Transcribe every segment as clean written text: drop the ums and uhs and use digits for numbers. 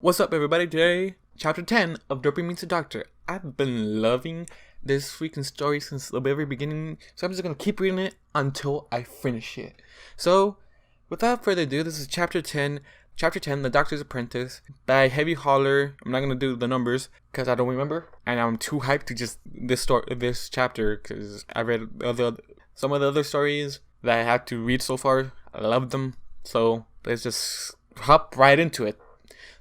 What's up, everybody? Today, chapter 10 of Derpy Meets a Doctor. I've been loving this freaking story since the very beginning, so I'm just gonna keep reading it until I finish it. So, without further ado, this is chapter 10. Chapter 10, The Doctor's Apprentice, by Heavy Holler. I'm not gonna do the numbers because I don't remember, and I'm too hyped to just this chapter because I read some of the other stories that I had to read so far. I loved them, so let's just hop right into it.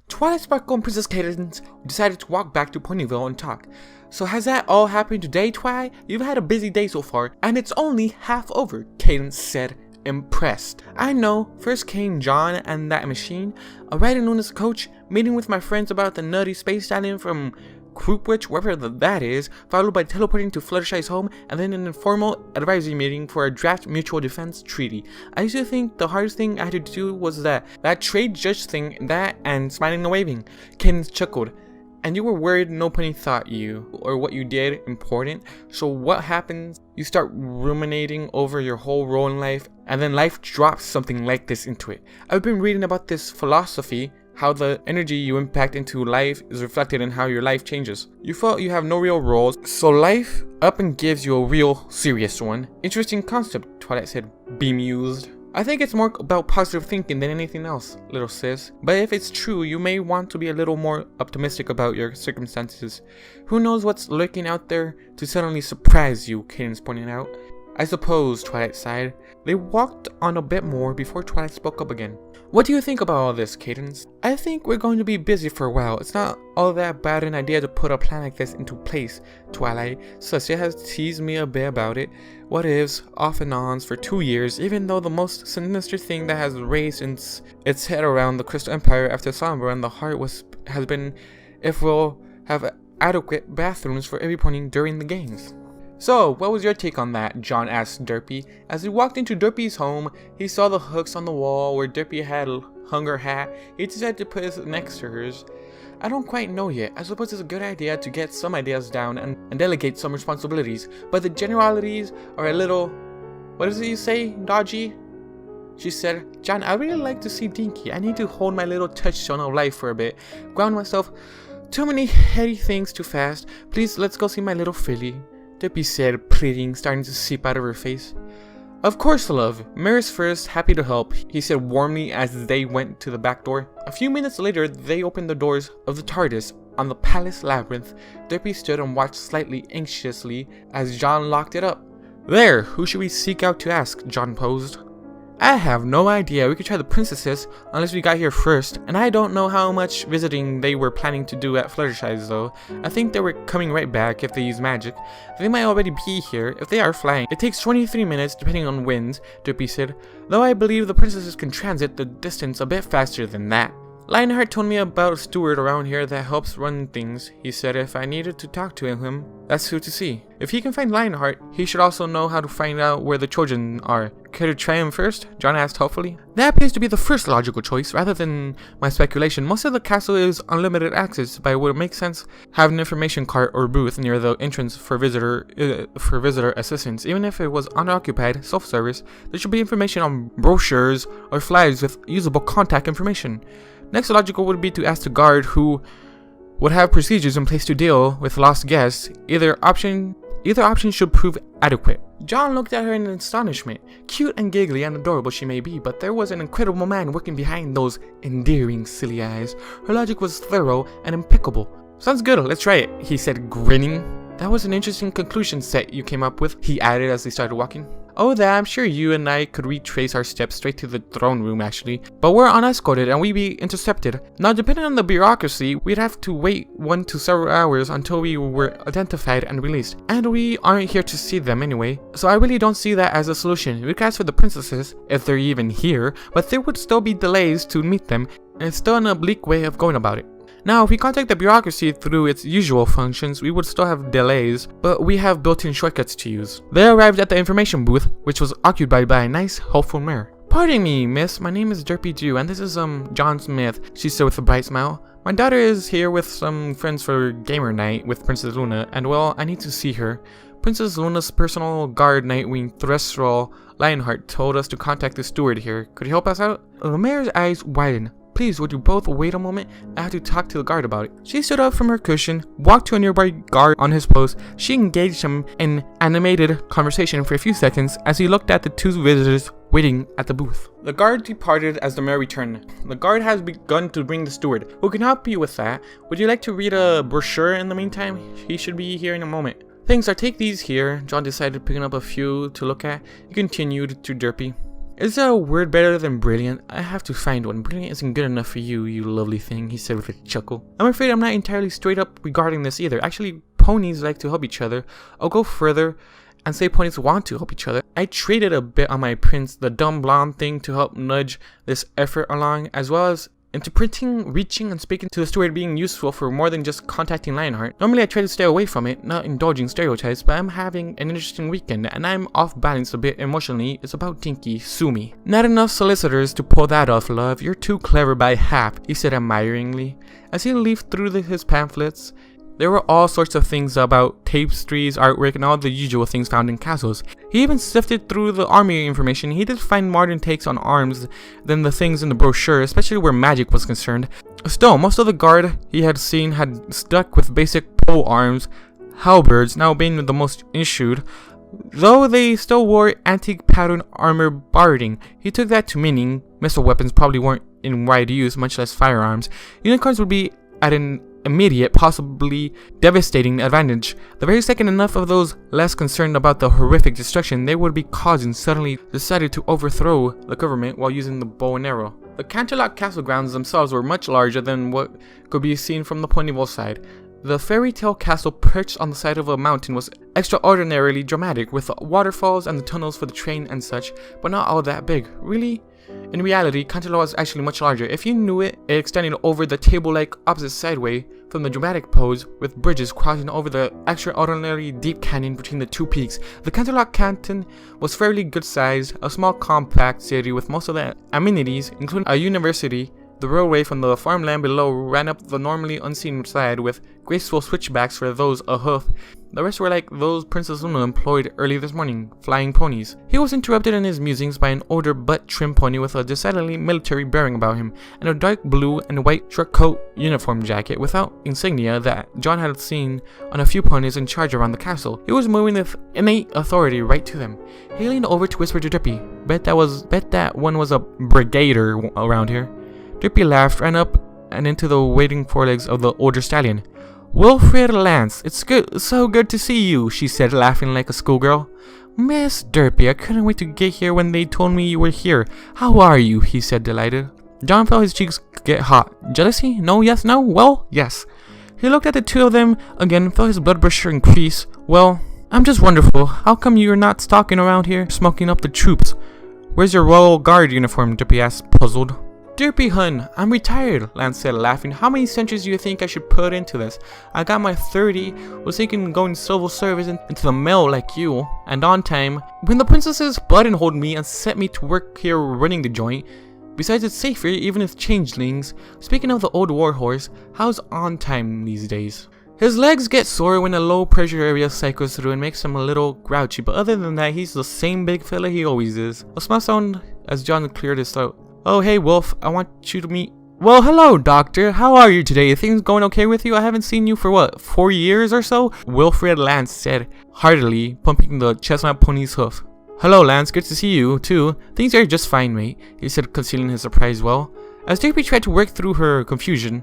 Twilight Sparkle and Princess Cadence decided to walk back to Ponyville and talk. So has that all happened today, Twi? You've had a busy day so far, and it's only half over, Cadence said, impressed. I know, first came John and that machine, a writer known as Coach, meeting with my friends about the nutty space alien from Toothbrush, wherever that is, followed by teleporting to Fluttershy's home, and then an informal advisory meeting for a draft mutual defense treaty. I used to think the hardest thing I had to do was that trade judge thing, that and smiling and waving. Cadence chuckled. And you were worried nobody thought you, or what you did, important. So what happens? You start ruminating over your whole role in life, and then life drops something like this into it. I've been reading about this philosophy, how the energy you impact into life is reflected in how your life changes. You felt you have no real roles, so life up and gives you a real serious one. Interesting concept, Twilight said, bemused. I think it's more about positive thinking than anything else, little sis. But if it's true, you may want to be a little more optimistic about your circumstances. Who knows what's lurking out there to suddenly surprise you, Cadence pointed out. I suppose, Twilight sighed. They walked on a bit more before Twilight spoke up again. What do you think about all this, Cadence? I think we're going to be busy for a while. It's not all that bad an idea to put a plan like this into place, Twilight. Celestia has teased me a bit about it. What ifs, off and ons for 2 years, even though the most sinister thing that has raised its head around the Crystal Empire after Sombra and the Heart has been if we'll have adequate bathrooms for every pony during the games. So, what was your take on that? John asked Derpy. As he walked into Derpy's home, he saw the hooks on the wall where Derpy had hung her hat. He decided to put his next to hers. I don't quite know yet. I suppose it's a good idea to get some ideas down and delegate some responsibilities, but the generalities are a little... What does it you say, dodgy? She said, John, I really like to see Dinky. I need to hold my little touchstone of life for a bit. Ground myself. Too many heady things too fast. Please, let's go see my little filly. Derpy said, pleading, starting to seep out of her face. Of course, love. Mare's first, happy to help, he said warmly as they went to the back door. A few minutes later, they opened the doors of the TARDIS on the palace labyrinth. Derpy stood and watched slightly anxiously as John locked it up. There, who should we seek out to ask? John posed. I have no idea. We could try the princesses, unless we got here first, and I don't know how much visiting they were planning to do at Fluttershy's though. I think they were coming right back if they use magic. They might already be here, if they are flying. It takes 23 minutes depending on winds, Derpy said, though I believe the princesses can transit the distance a bit faster than that. Lionheart told me about a steward around here that helps run things. He said if I needed to talk to him, that's who to see. If he can find Lionheart, he should also know how to find out where the children are. Care to try him first? John asked hopefully. That appears to be the first logical choice, rather than my speculation. Most of the castle is unlimited access, but it would make sense have an information cart or booth near the entrance for visitor assistance. Even if it was unoccupied, self-service, there should be information on brochures or flyers with usable contact information. Next logical would be to ask the guard who would have procedures in place to deal with lost guests. Either option should prove adequate. John looked at her in astonishment. Cute and giggly and adorable she may be, but there was an incredible man working behind those endearing silly eyes. Her logic was thorough and impeccable. Sounds good, let's try it, he said, grinning. That was an interesting conclusion set you came up with, he added as they started walking. Oh, that I'm sure you and I could retrace our steps straight to the throne room actually, but we're unescorted and we'd be intercepted. Now, depending on the bureaucracy, we'd have to wait 1 to several hours until we were identified and released, and we aren't here to see them anyway, so I really don't see that as a solution. We could ask for the princesses, if they're even here, but there would still be delays to meet them, and it's still an oblique way of going about it. Now, if we contact the bureaucracy through its usual functions, we would still have delays, but we have built-in shortcuts to use. They arrived at the information booth, which was occupied by a nice, hopeful mare. Pardon me, miss, my name is Derpy Jew, and this is, John Smith, she said with a bright smile. My daughter is here with some friends for gamer night with Princess Luna, and well, I need to see her. Princess Luna's personal guard Nightwing Threstrel Lionheart told us to contact the steward here. Could you help us out? The mayor's eyes widened. Please, would you both wait a moment? I have to talk to the guard about it. She stood up from her cushion, walked to a nearby guard on his post. She engaged him in animated conversation for a few seconds as he looked at the two visitors waiting at the booth. The guard departed as the mayor returned. The guard has begun to bring the steward, who can help you with that. Would you like to read a brochure in the meantime? He should be here in a moment. Thanks, I'll take these here. John decided, picking up a few to look at. He continued to Derpy. Is there a word better than brilliant? I have to find one. Brilliant isn't good enough for you, you lovely thing, he said with a chuckle. I'm afraid I'm not entirely straight up regarding this either. Actually, ponies like to help each other. I'll go further and say ponies want to help each other. I traded a bit on my prince, the dumb blonde thing, to help nudge this effort along, as well as into printing, reaching, and speaking to the steward being useful for more than just contacting Lionheart. Normally I try to stay away from it, not indulging stereotypes, but I'm having an interesting weekend and I'm off balance a bit emotionally. It's about Dinky, sue me. Not enough solicitors to pull that off, love. You're too clever by half, he said admiringly. As he leafed through his pamphlets, there were all sorts of things about tapestries, artwork, and all the usual things found in castles. He even sifted through the army information. He did find modern takes on arms than the things in the brochure, especially where magic was concerned. Still, most of the guard he had seen had stuck with basic pole arms, halberds now being the most issued, though they still wore antique pattern armor barding. He took that to meaning missile weapons probably weren't in wide use, much less firearms. Unicorns would be at an immediate, possibly devastating advantage. The very second enough of those less concerned about the horrific destruction they would be causing suddenly decided to overthrow the government while using the bow and arrow. The Canterlot castle grounds themselves were much larger than what could be seen from the Ponyville side. The fairy tale castle perched on the side of a mountain was extraordinarily dramatic, with the waterfalls and the tunnels for the train and such, but not all that big. Really? In reality, Canterlot was actually much larger. If you knew it, it extended over the table-like opposite sideway from the dramatic pose, with bridges crossing over the extraordinarily deep canyon between the two peaks. The Canterlot canton was fairly good-sized, a small compact city with most of the amenities, including a university. The railway from the farmland below ran up the normally unseen side with graceful switchbacks for those ahoof. The rest were like those Princess Luna employed early this morning, flying ponies. He was interrupted in his musings by an older but trim pony with a decidedly military bearing about him, and a dark blue and white short coat uniform jacket without insignia that John had seen on a few ponies in charge around the castle. He was moving with innate authority right to them. He leaned over to whisper to Derpy, Bet that one was a brigadier around here. Derpy laughed, ran up and into the waiting forelegs of the older stallion. Wilfred Lance, it's so good to see you, she said, laughing like a schoolgirl. Miss Derpy, I couldn't wait to get here when they told me you were here. How are you? He said, delighted. John felt his cheeks get hot. Jealousy? No, yes, no? Well, yes. He looked at the two of them again, felt his blood pressure increase. Well, I'm just wonderful. How come you're not stalking around here, smoking up the troops? Where's your Royal Guard uniform? Derpy asked, puzzled. Derpy hun, I'm retired, Lance said, laughing. How many centuries do you think I should put into this? I got my 30, was thinking going civil service into the mail like you, and on time. When the princesses buttonholed me and set me to work here running the joint. Besides, it's safer even with changelings. Speaking of the old warhorse, how's on time these days? His legs get sore when a low pressure area cycles through and makes him a little grouchy, but other than that, he's the same big fella he always is. A small sound as John cleared his throat. Oh, hey, Wolf, I want you to meet... Well, hello, Doctor. How are you today? Are things going okay with you? I haven't seen you for, what, 4 years or so? Wilfred Lance said, heartily, pumping the chestnut pony's hoof. Hello, Lance. Good to see you, too. Things are just fine, mate, he said, concealing his surprise well. As Derpy tried to work through her confusion.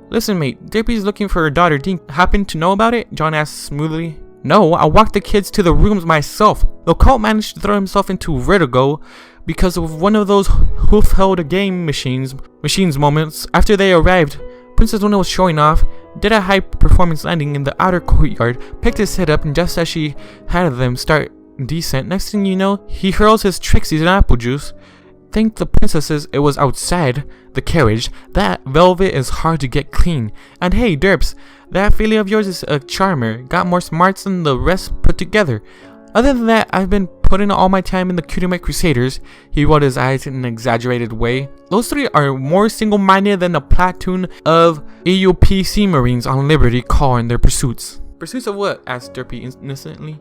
Listen, mate, Derpy's looking for her daughter. Dink happen to know about it? John asked smoothly. No, I walked the kids to the rooms myself. The cult managed to throw himself into vertigo because of one of those hoof-held game machines moments. After they arrived, Princess Luna was showing off, did a high-performance landing in the outer courtyard, picked his head up, and just as she had them start descent, next thing you know, he hurls his trixies in apple juice. Thank the princesses it was outside the carriage. That velvet is hard to get clean. And hey, Derps, that filly of yours is a charmer. Got more smarts than the rest put together. Other than that, I've been putting all my time in the Cutie Mark Crusaders. He rolled his eyes in an exaggerated way. Those three are more single-minded than a platoon of AUP Sea Marines on Liberty call in their pursuits. Pursuits of what? Asked Derpy innocently.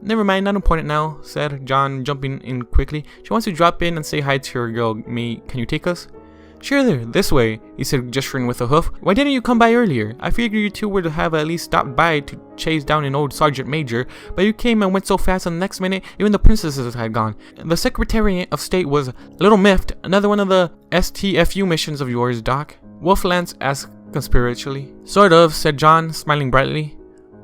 Never mind, not important now, said John, jumping in quickly. She wants to drop in and say hi to her girl, mate. Can you take us? Sure there, this way, he said, gesturing with a hoof. Why didn't you come by earlier? I figured you two would have at least stopped by to chase down an old sergeant major, but you came and went so fast and the next minute, even the princesses had gone. The Secretary of State was a little miffed. Another one of the STFU missions of yours, Doc? Wolf Lance asked conspiratorially. Sort of, said John, smiling brightly.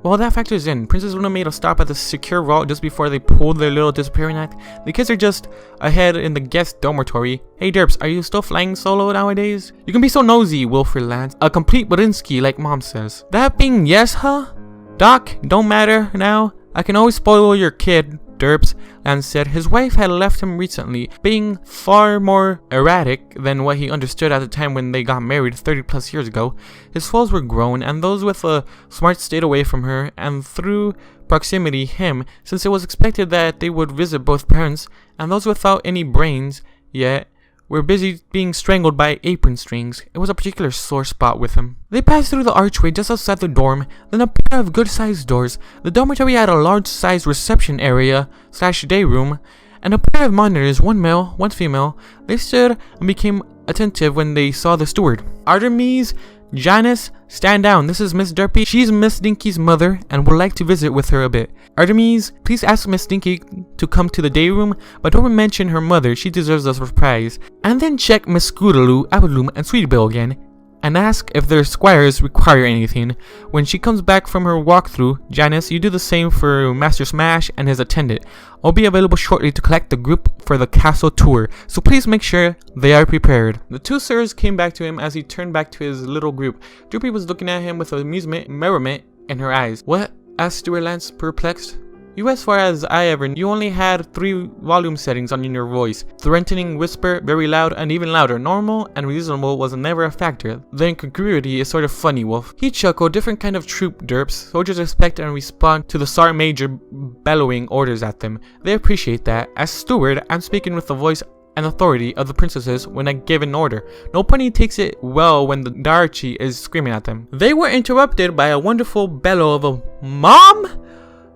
Well, that factors in. Princess Luna made a stop at the secure vault just before they pulled their little disappearing act. The kids are just ahead in the guest dormitory. Hey Derps, are you still flying solo nowadays? You can be so nosy, Wilfred Lance. A complete Bodinsky, like Mom says. That being yes, huh? Doc, don't matter now. I can always spoil your kid, Derps, Lance said. His wife had left him recently, being far more erratic than what he understood at the time when they got married 30 plus years ago. His foes were grown, and those with a smart stayed away from her, and through proximity him, since it was expected that they would visit both parents, and those without any brains yet were busy being strangled by apron strings. It was a particular sore spot with him. They passed through the archway just outside the dorm, then a pair of good-sized doors. The dormitory had a large-sized reception area / day room, and a pair of monitors, one male, one female. They stood and became attentive when they saw the steward. Artemis, Janice, stand down. This is Miss Derpy. She's Miss Dinky's mother and would like to visit with her a bit. Artemis, please ask Miss Dinky to come to the day room, but don't mention her mother. She deserves a surprise. And then check Miss Scootaloo, Abaloom, and Sweetie Bill again, and ask if their squires require anything. When she comes back from her walkthrough, Janice, you do the same for Master Smash and his attendant. I'll be available shortly to collect the group for the castle tour, so please make sure they are prepared. The two sirs came back to him as he turned back to his little group. Droopy was looking at him with amusement and merriment in her eyes. What? Asked Stuart Lance, perplexed. You, as far as I ever knew, you only had 3 volume settings on your voice. Threatening, whisper, very loud, and even louder. Normal and reasonable was never a factor. The incongruity is sort of funny, Wolf. He chuckled. Different kind of troop, Derps. Soldiers expect and respond to the Sergeant Major bellowing orders at them. They appreciate that. As steward, I'm speaking with the voice and authority of the princesses when I give an order. No pony takes it well when the Darchi is screaming at them. They were interrupted by a wonderful bellow of a "Mom!"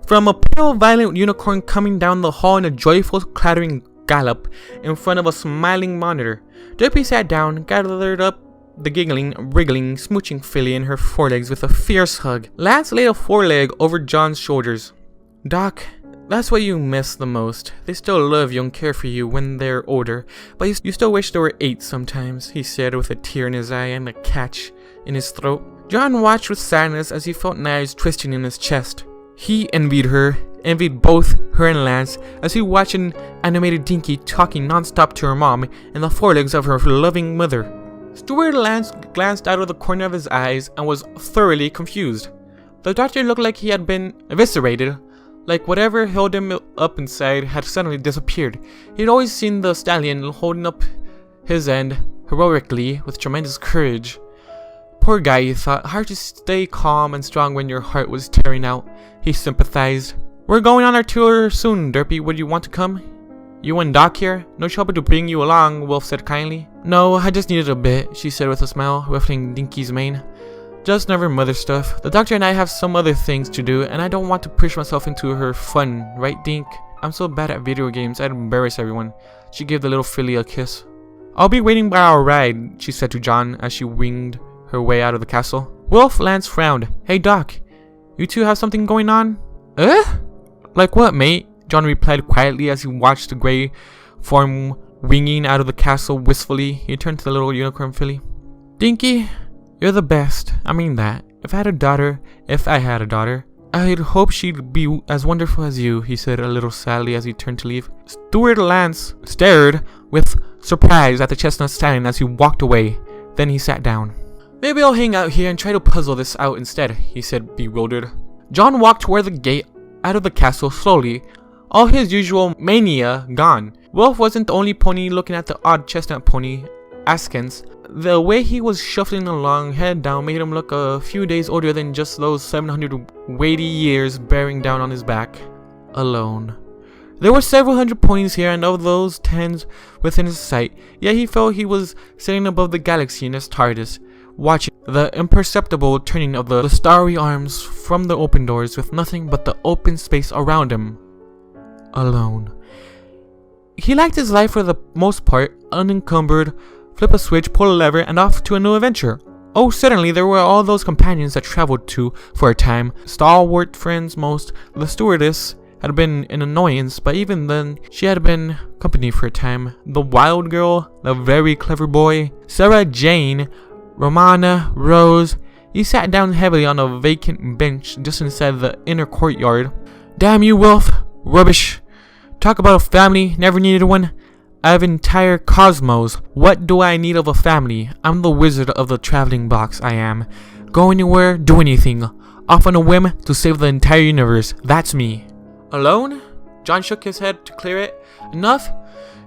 from a pale violet unicorn coming down the hall in a joyful clattering gallop in front of a smiling monitor. Derpy sat down, gathered up the giggling, wriggling, smooching filly in her forelegs with a fierce hug. Lance laid a foreleg over John's shoulders. Doc, that's what you miss the most. They still love you and care for you when they're older, but you still wish they were 8 sometimes, he said with a tear in his eye and a catch in his throat. John watched with sadness as he felt knives twisting in his chest. He envied her, envied both her and Lance, as he watched an animated Dinky talking non-stop to her mom in the forelegs of her loving mother. Stuart Lance glanced out of the corner of his eyes and was thoroughly confused. The doctor looked like he had been eviscerated, like whatever held him up inside had suddenly disappeared. He'd always seen the stallion holding up his end heroically with tremendous courage. Poor guy, he thought. Hard to stay calm and strong when your heart was tearing out. He sympathized. We're going on our tour soon, Derpy. Would you want to come? You and Doc here? No trouble to bring you along, Wolf said kindly. No, I just needed a bit, she said with a smile, ruffling Dinky's mane. Just never mother stuff. The doctor and I have some other things to do, and I don't want to push myself into her fun, right, Dink? I'm so bad at video games, I'd embarrass everyone. She gave the little filly a kiss. I'll be waiting by our ride, she said to John as she winged her way out of the castle. Wolf Lance frowned. Hey, Doc, you two have something going on? Like what, mate? John replied quietly as he watched the grey form winging out of the castle wistfully. He turned to the little unicorn filly. Dinky, you're the best. I mean that. If I had a daughter, I'd hope she'd be as wonderful as you, he said a little sadly as he turned to leave. Stuart Lance stared with surprise at the chestnut stallion as he walked away. Then he sat down. Maybe I'll hang out here and try to puzzle this out instead, he said, bewildered. John walked toward the gate out of the castle slowly, all his usual mania gone. Wolf wasn't the only pony looking at the odd chestnut pony, Askins. The way he was shuffling along, head down, made him look a few days older than just those 700 weighty years bearing down on his back. Alone. There were several hundred ponies here, and of those 10s within his sight, yet he felt he was sitting above the galaxy in his TARDIS, watching the imperceptible turning of the starry arms from the open doors with nothing but the open space around him. Alone. He liked his life for the most part, unencumbered flip a switch, pull a lever, and off to a new adventure. Oh, suddenly there were all those companions that traveled to for a time. Stalwart friends most. The stewardess had been an annoyance, but even then, she had been company for a time. The wild girl, the very clever boy, Sarah Jane, Romana, Rose. He sat down heavily on a vacant bench just inside the inner courtyard. Damn you, Wolf. Rubbish. Talk about a family, never needed one. I have entire cosmos. What do I need of a family? I'm the wizard of the traveling box, I am. Go anywhere, do anything. Off on a whim to save the entire universe. That's me. Alone? John shook his head to clear it. Enough?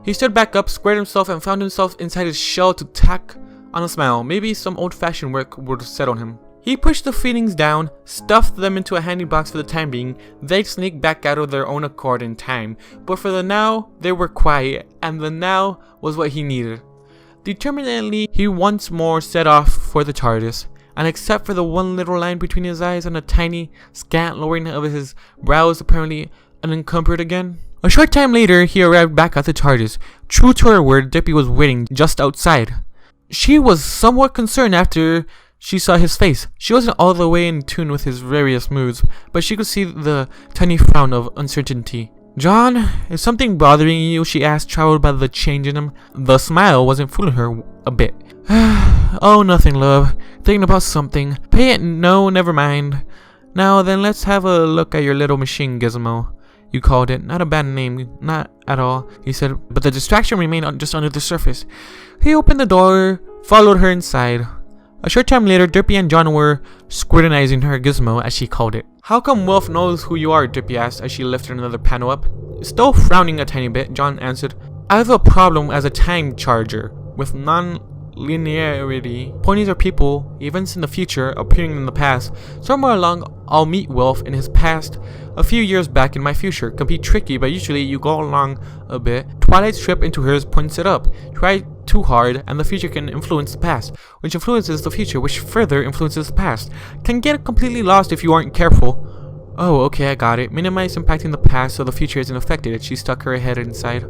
He stood back up, squared himself, and found himself inside his shell to tack on a smile. Maybe some old-fashioned work would settle him. He pushed the feelings down, stuffed them into a handy box for the time being. They'd sneak back out of their own accord in time. But for the now, they were quiet, and the now was what he needed. Determinedly, he once more set off for the TARDIS. And except for the one little line between his eyes and a tiny, scant lowering of his brows, apparently unencumbered again. A short time later, he arrived back at the TARDIS. True to her word, Derpy was waiting just outside. She was somewhat concerned after she saw his face. She wasn't all the way in tune with his various moods, but she could see the tiny frown of uncertainty. John, is something bothering you? She asked, troubled by the change in him. The smile wasn't fooling her a bit. Oh, nothing, love. Thinking about something. Pay it? No, never mind. Now then, let's have a look at your little machine gizmo. You called it. Not a bad name. Not at all, he said, but the distraction remained just under the surface. He opened the door, followed her inside. A short time later, Derpy and John were scrutinizing her gizmo, as she called it. How come Wolf knows who you are? Derpy asked as she lifted another panel up. Still frowning a tiny bit, John answered, I have a problem as a time charger with non-linearity. Ponies are people, events in the future, appearing in the past. Somewhere along, I'll meet Wolf in his past, a few years back in my future. Can be tricky, but usually you go along a bit. Twilight's trip into hers points it up. Try too hard, and the future can influence the past, which influences the future, which further influences the past. Can get completely lost if you aren't careful. Oh, okay, I got it. Minimize impacting the past so the future isn't affected. She stuck her head inside.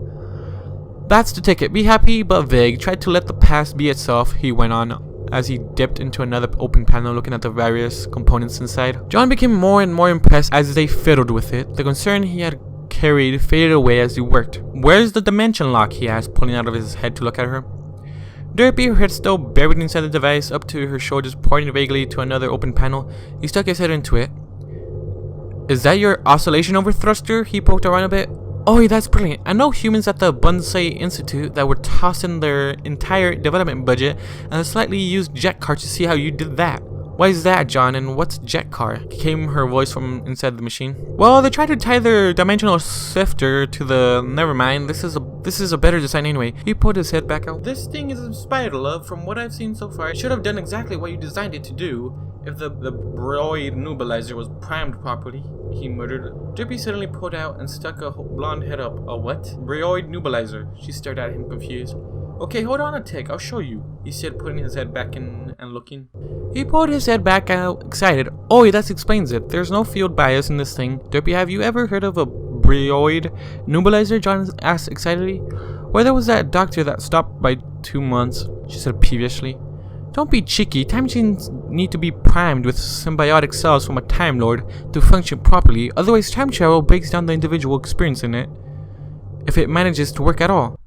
That's the ticket. Be happy but vague. Try to let the past be itself, he went on, as he dipped into another open panel looking at the various components inside. John became more and more impressed as they fiddled with it. The concern he had carried faded away as he worked. Where's the dimension lock? He asked, pulling out of his head to look at her. Derpy, her head still buried inside the device, up to her shoulders, pointing vaguely to another open panel. He stuck his head into it. Is that your oscillation overthruster? He poked around a bit. Oh, yeah, that's brilliant. I know humans at the Bonsai Institute that were tossing their entire development budget and a slightly used jet car to see how you did that. Why is that, John, and what's jet car? Came her voice from inside the machine. Well, they tried to tie their dimensional sifter to the... Never mind, this is a better design anyway. He pulled his head back out. This thing is inspired, love, from what I've seen so far. It should have done exactly what you designed it to do if the Broid Nubilizer was primed properly, he muttered. Derpy suddenly pulled out and stuck a blonde head up. A what? Broid Nubilizer. She stared at him confused. Okay, hold on a tick, I'll show you, he said, putting his head back in and looking. He pulled his head back out, excited. Oh, that explains it. There's no field bias in this thing. Derpy, have you ever heard of a Broid Nubilizer? John asked excitedly. Where there was that doctor that stopped by 2 months, she said peevishly. Don't be cheeky. Time machines need to be primed with symbiotic cells from a Time Lord to function properly, otherwise time travel breaks down the individual experience in it, if it manages to work at all.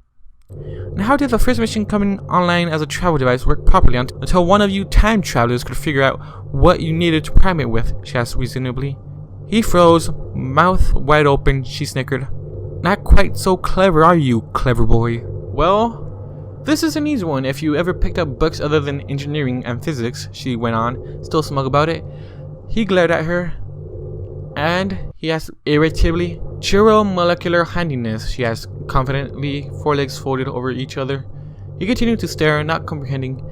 And how did the first machine coming online as a travel device work properly until one of you time travelers could figure out what you needed to prime it with? She asked reasonably. He froze, mouth wide open. She snickered. Not quite so clever, are you, clever boy? Well, this is an easy one if you ever picked up books other than engineering and physics, she went on, still smug about it. He glared at her, and he asked irritably, Chiro molecular handiness, she asked confidently, forelegs folded over each other. He continued to stare, not comprehending.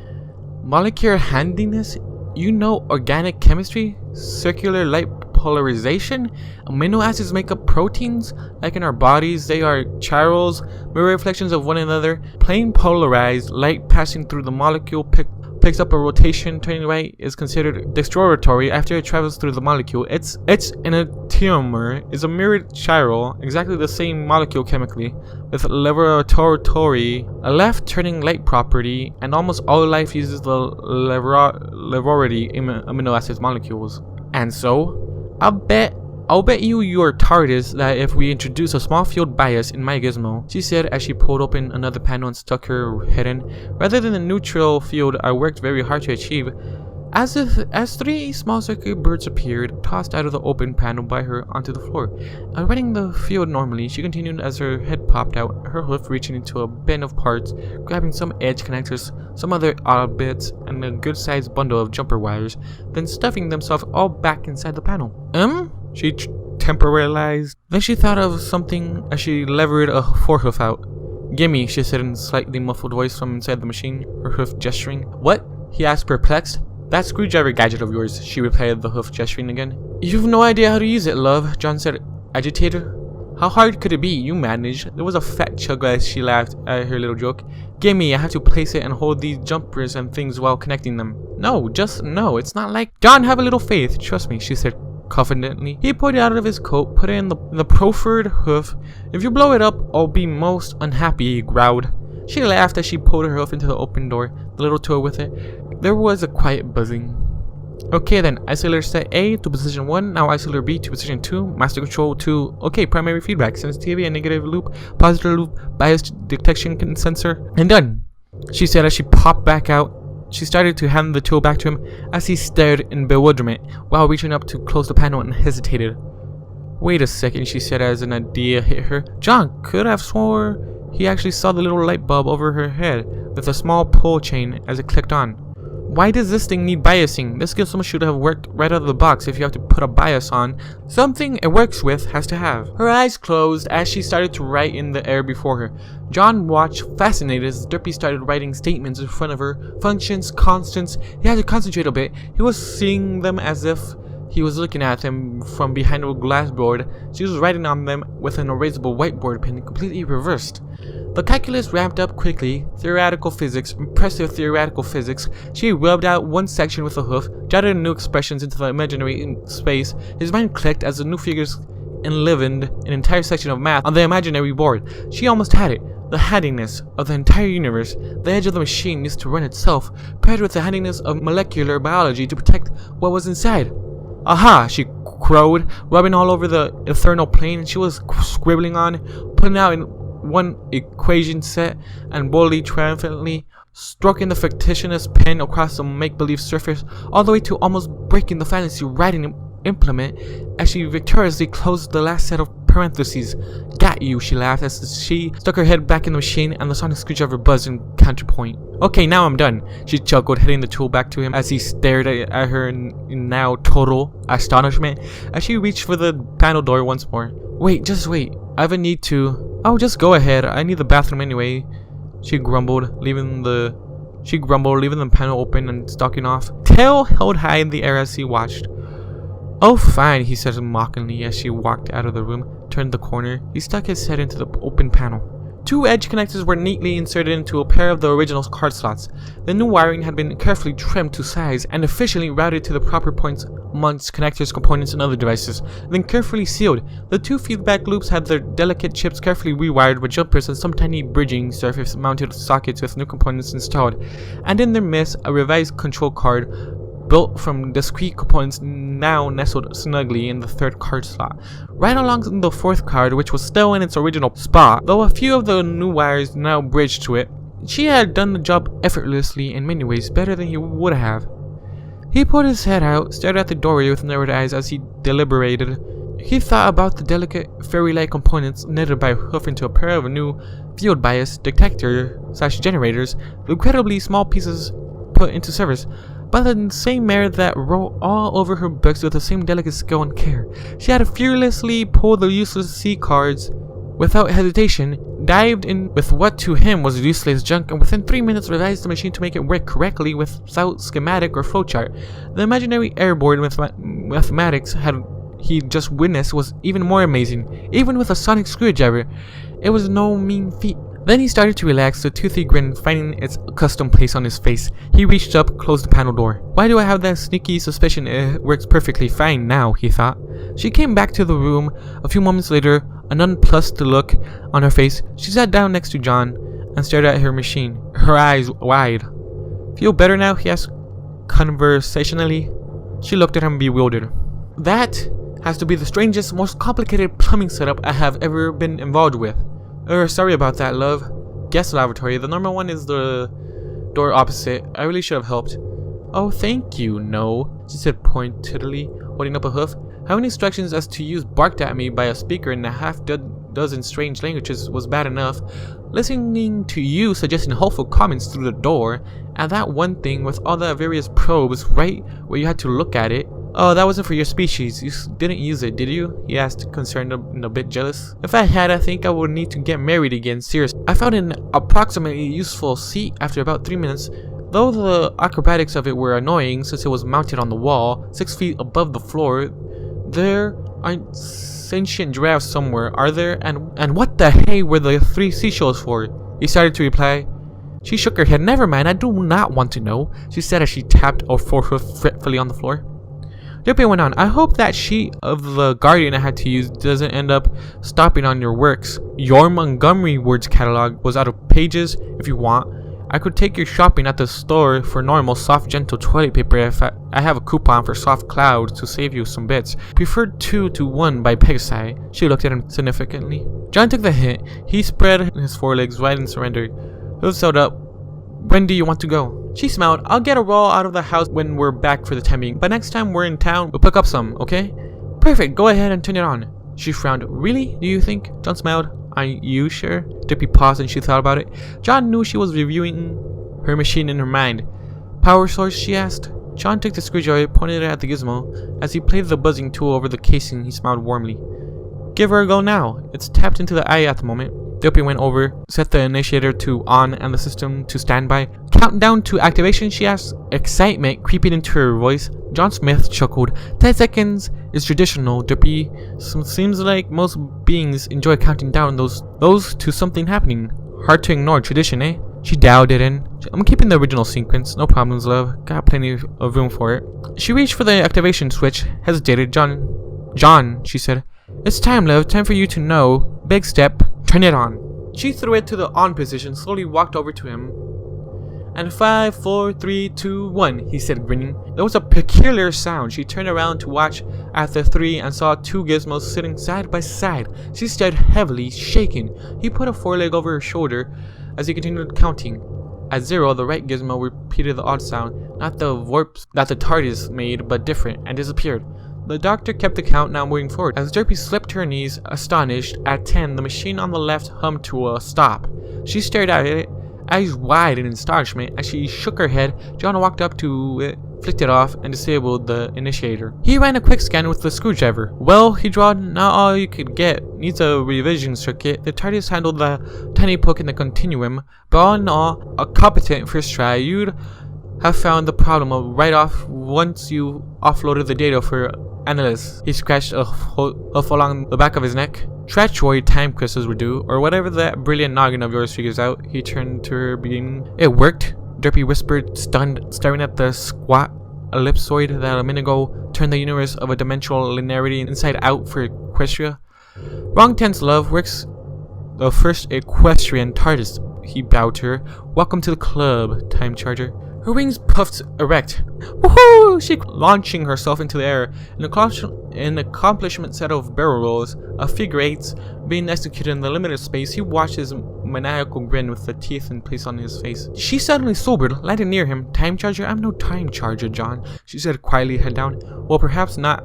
Molecular handiness? You know organic chemistry? Circular light polarization? Amino acids make up proteins? Like in our bodies, they are chirals, mirror reflections of one another. Plain polarized light passing through the molecule picks up a rotation. Turning right is considered dextroratory after it travels through the molecule. It's an tetramer is a mirrored chiral, exactly the same molecule chemically, with laboratory, a left-turning light property, and almost all life uses the laboratory amino acids molecules. And so, I'll bet you your TARDIS that if we introduce a small field bias in my gizmo, she said as she pulled open another panel and stuck her head in, rather than the neutral field I worked very hard to achieve. As 3 small circular birds appeared, tossed out of the open panel by her onto the floor. Running the field normally, she continued as her head popped out, her hoof reaching into a bin of parts, grabbing some edge connectors, some other odd bits, and a good-sized bundle of jumper wires, then stuffing themselves all back inside the panel. She temporalized. Then she thought of something as she levered a forehoof out. "Gimme," she said in a slightly muffled voice from inside the machine, her hoof gesturing. "What?" he asked, perplexed. "That screwdriver gadget of yours," she replied, the hoof gesturing again. "You've no idea how to use it, love," John said, agitated. "How hard could it be? You managed." There was a fat chug as she laughed at her little joke. "Gimme, I have to place it and hold these jumpers and things while connecting them." "No, just no, it's not like—" "John, have a little faith, trust me," she said confidently. He pulled it out of his coat, put it in the proffered hoof. "If you blow it up, I'll be most unhappy," he growled. She laughed as she pulled her hoof into the open door, the little tool with it. There was a quiet buzzing. "Okay then, isolator set A to position 1, now isolator B to position 2, master control 2, okay, primary feedback, sensitivity and negative loop, positive loop, bias detection sensor, and done," she said as she popped back out. She started to hand the tool back to him as he stared in bewilderment while reaching up to close the panel and hesitated. "Wait a second," she said as an idea hit her. John could have swore he actually saw the little light bulb over her head with a small pull chain as it clicked on. "Why does this thing need biasing? This gizmo should have worked right out of the box. If you have to put a bias on, something it works with has to have." Her eyes closed as she started to write in the air before her. John watched fascinated as Derpy started writing statements in front of her. Functions, constants. He had to concentrate a bit. He was seeing them as if he was looking at them from behind a glass board. She was writing on them with an erasable whiteboard pen completely reversed. The calculus ramped up quickly. Theoretical physics, impressive theoretical physics. She rubbed out one section with a hoof, jotted new expressions into the imaginary space. His mind clicked as the new figures enlivened an entire section of math on the imaginary board. She almost had it. The handiness of the entire universe, the edge of the machine used to run itself, paired with the handiness of molecular biology to protect what was inside. "Aha!" she crowed, rubbing all over the ethereal plane she was scribbling on, putting out in one equation set, and boldly, triumphantly, stroking the fictitious pen across the make-believe surface, all the way to almost breaking the fantasy writing implement as she victoriously closed the last set of parentheses. "Got you," she laughed as she stuck her head back in the machine and the sonic screwdriver buzzed in counterpoint. "Okay, now I'm done," she chuckled, hitting the tool back to him as he stared at her in now total astonishment as she reached for the panel door once more. "Wait, just wait. I have a need to—" "Oh, just go ahead. I need the bathroom anyway," she grumbled, leaving the panel open and stalking off, tail held high in the air as he watched. "Oh, fine," he said mockingly as she walked out of the room, turned the corner. He stuck his head into the open panel. 2 edge connectors were neatly inserted into a pair of the original card slots. The new wiring had been carefully trimmed to size and efficiently routed to the proper points amongst connectors, components, and other devices, then carefully sealed. The 2 feedback loops had their delicate chips carefully rewired with jumpers and some tiny bridging surface mounted sockets with new components installed, and in their midst a revised control card built from discrete components now nestled snugly in the 3rd card slot. Right along the 4th card, which was still in its original spot, though a few of the new wires now bridged to it. She had done the job effortlessly, in many ways better than he would have. He pulled his head out, stared at the doorway with narrowed eyes as he deliberated. He thought about the delicate, fairy-like components knitted by hoof into a pair of new field bias detector/generators, the incredibly small pieces put into service by the same mare that wrote all over her books with the same delicate skill and care. She had fearlessly pulled the useless C cards without hesitation, dived in with what to him was useless junk, and within 3 minutes revised the machine to make it work correctly without schematic or flowchart. The imaginary airborne mathematics he just witnessed was even more amazing. Even with a sonic screwdriver, it was no mean feat. Then he started to relax, the toothy grin finding its accustomed place on his face. He reached up, closed the panel door. Why do I have that sneaky suspicion it works perfectly fine now, he thought. She came back to the room a few moments later, a nonplussed look on her face. She sat down next to John and stared at her machine, her eyes wide. Feel better now? He asked conversationally. She looked at him bewildered. That has to be the strangest, most complicated plumbing setup I have ever been involved with. Sorry about that, love. Guest lavatory. The normal one is the door opposite. I really should have helped. Oh, thank you, no, she said pointedly, holding up a hoof. Having instructions as to use barked at me by a speaker in a half-dozen strange languages was bad enough. Listening to you suggesting hopeful comments through the door, and that one thing with all the various probes right where you had to look at it. Oh, that wasn't for your species. You didn't use it, did you? He asked, concerned and a bit jealous. If I had, I think I would need to get married again, seriously. I found an approximately useful seat after about 3 minutes, though the acrobatics of it were annoying since it was mounted on the wall, 6 feet above the floor. There aren't sentient giraffes somewhere, are there? And what the hey were the 3 seashells for? He started to reply. She shook her head. Never mind, I do not want to know, she said as she tapped a forehoof fretfully on the floor. Derpy went on. I hope that sheet of the Guardian I had to use doesn't end up stopping on your works. Your Montgomery words catalog was out of pages. If you want, I could take you shopping at the store for normal, soft, gentle toilet paper if I have a coupon for soft clouds to save you some bits. Preferred 2 to 1 by Pegasi. She looked at him significantly. John took the hint. He spread his forelegs wide and surrendered. Hooves held up. When do you want to go? She smiled. I'll get a roll out of the house when we're back for the time being, but next time we're in town, we'll pick up some, okay? Perfect, go ahead and turn it on. She frowned. Really? Do you think? John smiled. Are you sure? Derpy paused and she thought about it. John knew she was reviewing her machine in her mind. Power source? She asked. John took the screwdriver, pointed it at the gizmo. As he played the buzzing tool over the casing, he smiled warmly. Give her a go now. It's tapped into the eye at the moment. Derpy went over, set the initiator to on and the system to standby. Countdown to activation, she asked, excitement creeping into her voice. John Smith chuckled. 10 seconds is traditional, Derpy. Seems like most beings enjoy counting down those to something happening. Hard to ignore tradition, eh? She dialed it in. I'm keeping the original sequence. No problems, love. Got plenty of room for it. She reached for the activation switch, hesitated. John, she said. It's time, love. Time for you to know. Big step. Turn it on. She threw it to the on position, slowly walked over to him. And 5, 4, 3, 2, 1, he said, grinning. There was a peculiar sound. She turned around to watch at the 3 and saw 2 gizmos sitting side by side. She stared heavily, shaking. He put a foreleg over her shoulder as he continued counting. At 0, the right gizmo repeated the odd sound, not the warps that the TARDIS made, but different, and disappeared. The doctor kept the count, now moving forward. As Derpy slipped to her knees, astonished, at 10, the machine on the left hummed to a stop. She stared at it, eyes wide in astonishment. As she shook her head, John walked up to it, flicked it off, and disabled the initiator. He ran a quick scan with the screwdriver. Well, he drawled, not all you could get. Needs a revision circuit. The TARDIS handled the tiny poke in the continuum, but all in all, a competent first try. You'd have found the problem right off once you offloaded the data for analysis. He scratched a hoof along the back of his neck. Trachoid time crystals were due, or whatever that brilliant noggin of yours figures out. He turned to her, beginning. It worked, Derpy whispered, stunned, staring at the squat ellipsoid that a minute ago turned the universe of a dimensional linearity inside out for Equestria. Wrong tense, love. Works the first equestrian TARDIS. He bowed to her. Welcome to the club, Time Charger. Her wings puffed erect. Woohoo! She launching herself into the air. An accomplishment set of barrel rolls, of figure eights, being executed in the limited space. He watched his maniacal grin with the teeth in place on his face. She suddenly sobered, landed near him. Time Charger? I'm no Time Charger, John, she said quietly, head down. Well, perhaps not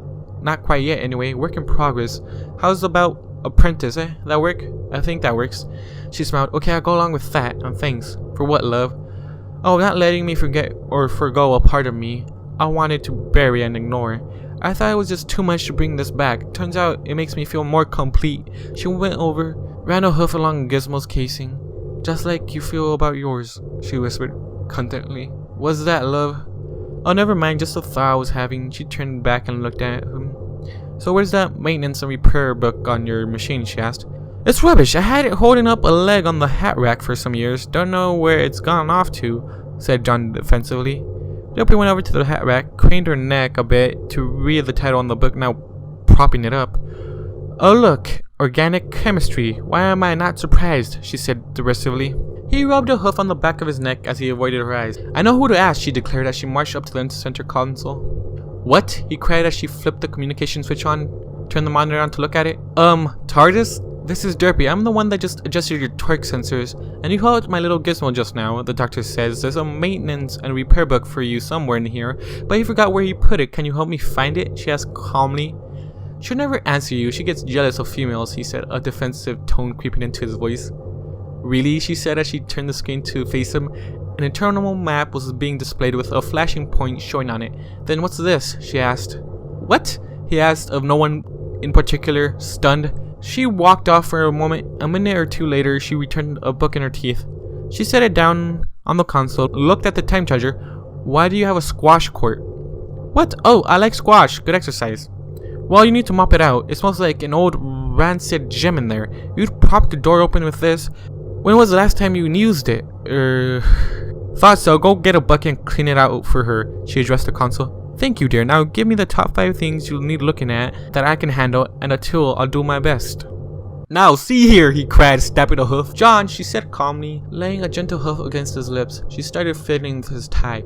quite yet anyway. Work in progress. How's about Apprentice, eh? That work? I think that works. She smiled. Okay, I'll go along with that. And thanks. For what, love? Oh, not letting me forget or forgo a part of me I wanted to bury and ignore. I thought it was just too much to bring this back. Turns out it makes me feel more complete. She went over, ran a hoof along Gizmo's casing. Just like you feel about yours, she whispered contentedly. What's that, love? Oh, never mind, just a thought I was having. She turned back and looked at him. So where's that maintenance and repair book on your machine, she asked. It's rubbish. I had it holding up a leg on the hat rack for some years. Don't know where it's gone off to, said John defensively. Derpy went over to the hat rack, craned her neck a bit to read the title on the book, now propping it up. Oh look, organic chemistry. Why am I not surprised? She said derisively. He rubbed a hoof on the back of his neck as he avoided her eyes. I know who to ask, she declared as she marched up to the center console. What? He cried as she flipped the communication switch on, turned the monitor on to look at it. TARDIS? This is Derpy. I'm the one that just adjusted your torque sensors, and you called my little gizmo just now. The doctor says there's a maintenance and repair book for you somewhere in here, but he forgot where he put it. Can you help me find it? She asked calmly. She'll never answer you. She gets jealous of females, he said, a defensive tone creeping into his voice. Really? She said as she turned the screen to face him. An internal map was being displayed with a flashing point showing on it. Then what's this? She asked. What? He asked, of no one in particular, stunned. She walked off for a moment. A minute or two later, she returned a book in her teeth. She set it down on the console, looked at the time charger. Why do you have a squash court? What? Oh, I like squash. Good exercise. Well, you need to mop it out. It smells like an old rancid gem in there. You'd prop the door open with this. When was the last time you used it? Thought so. Go get a bucket and clean it out for her. She addressed the console. Thank you, dear. Now give me the top 5 things you'll need looking at that I can handle, and until I'll do my best. Now, see here, he cried, snapping a hoof. John, she said calmly, laying a gentle hoof against his lips. She started fiddling with his tie.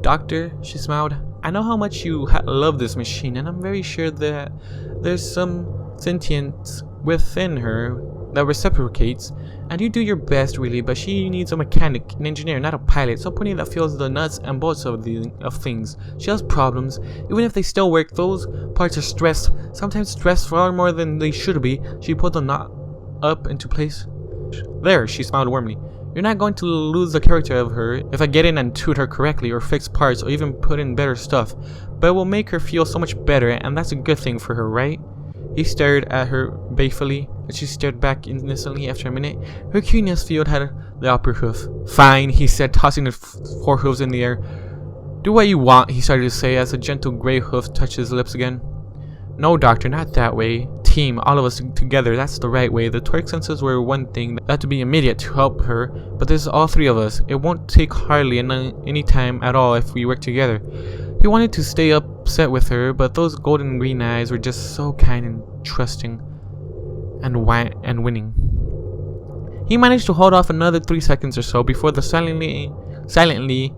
Doctor, she smiled, I know how much you love this machine, and I'm very sure that there's some sentience within her that reciprocates, and you do your best really, but she needs a mechanic, an engineer, not a pilot, somebody that feels the nuts and bolts of things. She has problems. Even if they still work, those parts are stressed, sometimes stressed far more than they should be. She pulled the knot up into place. There, she smiled warmly. You're not going to lose the character of her if I get in and tune her correctly, or fix parts, or even put in better stuff, but it will make her feel so much better, and that's a good thing for her, right? He stared at her balefully, and she stared back innocently. After a minute, her curious field had the upper hoof. Fine, he said, tossing the 4 hooves in the air. Do what you want, he started to say as a gentle gray hoof touched his lips again. No, doctor, not that way. Team, all of us together, that's the right way. The torque sensors were one thing that had to be immediate to help her, but there's all 3 of us. It won't take hardly any time at all if we work together. He wanted to stay upset with her, but those golden green eyes were just so kind and trusting and winning. He managed to hold off another 3 seconds or so before the silently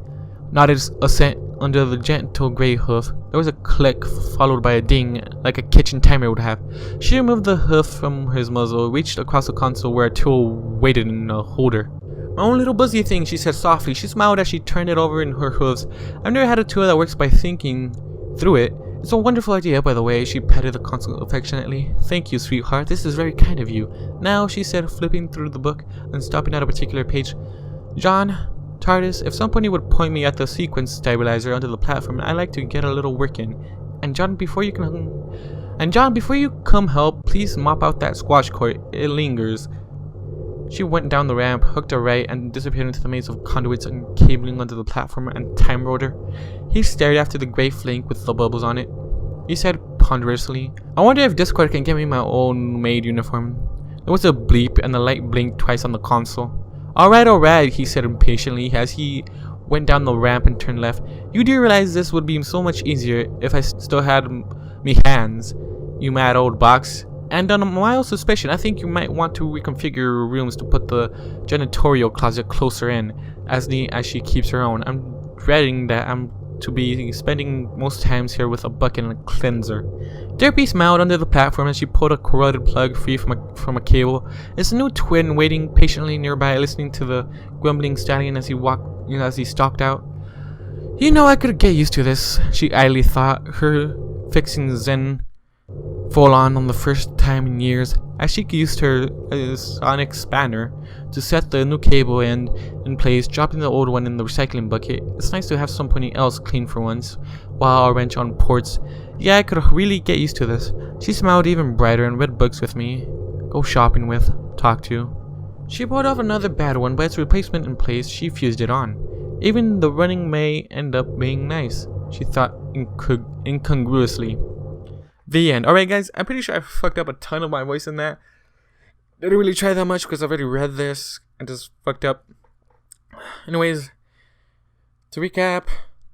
nodded assent under the gentle gray hoof. There was a click followed by a ding like a kitchen timer would have. She removed the hoof from his muzzle, reached across the console where a tool waited in a holder. My own little buzzy thing, she said softly. She smiled as she turned it over in her hooves. I've never had a tool that works by thinking through it. It's a wonderful idea, by the way. She patted the console affectionately. Thank you, sweetheart. This is very kind of you. Now, she said, flipping through the book and stopping at a particular page. John, TARDIS, if somebody would point me at the sequence stabilizer under the platform, I'd like to get a little work in. And John, before you come help, please mop out that squash court. It lingers. She went down the ramp, hooked a right, and disappeared into the maze of conduits and cabling under the platform and time rotor. He stared after the gray flake with the bubbles on it. He said ponderously, I wonder if Discord can get me my own maid uniform. There was a bleep and the light blinked twice on the console. Alright, he said impatiently as he went down the ramp and turned left. You do realize this would be so much easier if I still had me hands, you mad old box. And on a mild suspicion, I think you might want to reconfigure your rooms to put the janitorial closet closer in, as neat as she keeps her own. I'm dreading that I'm to be spending most times here with a bucket and a cleanser. Derpy smiled under the platform as she pulled a corroded plug free from a cable. His new twin waiting patiently nearby, listening to the grumbling stallion as he stalked out. You know, I could get used to this, she idly thought, her fixing Zen full on the first time in years, as she used her sonic spanner to set the new cable end in place, dropping the old one in the recycling bucket. It's nice to have somebody else clean for once, while a wrench on ports. Yeah, I could really get used to this. She smiled even brighter and read books with me, go shopping with, talk to. She bought off another bad one, but its replacement in place, she fused it on. Even the running may end up being nice, she thought incongruously. The end. Alright guys, I'm pretty sure I fucked up a ton of my voice in that. didn't really try that much because I've already read this and just fucked up. Anyways, to recap,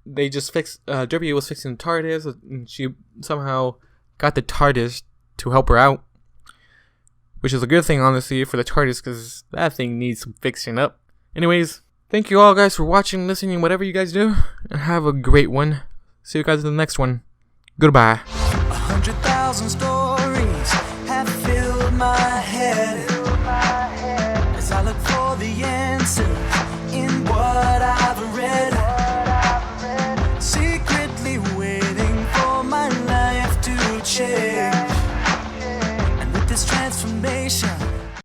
they just fixed, Derpy was fixing the TARDIS, and she somehow got the TARDIS to help her out. Which is a good thing, honestly, for the TARDIS, because that thing needs some fixing up. Anyways, thank you all guys for watching, listening, whatever you guys do. And have a great one. See you guys in the next one. Goodbye. 100,000 stories have filled my head as I look for the answer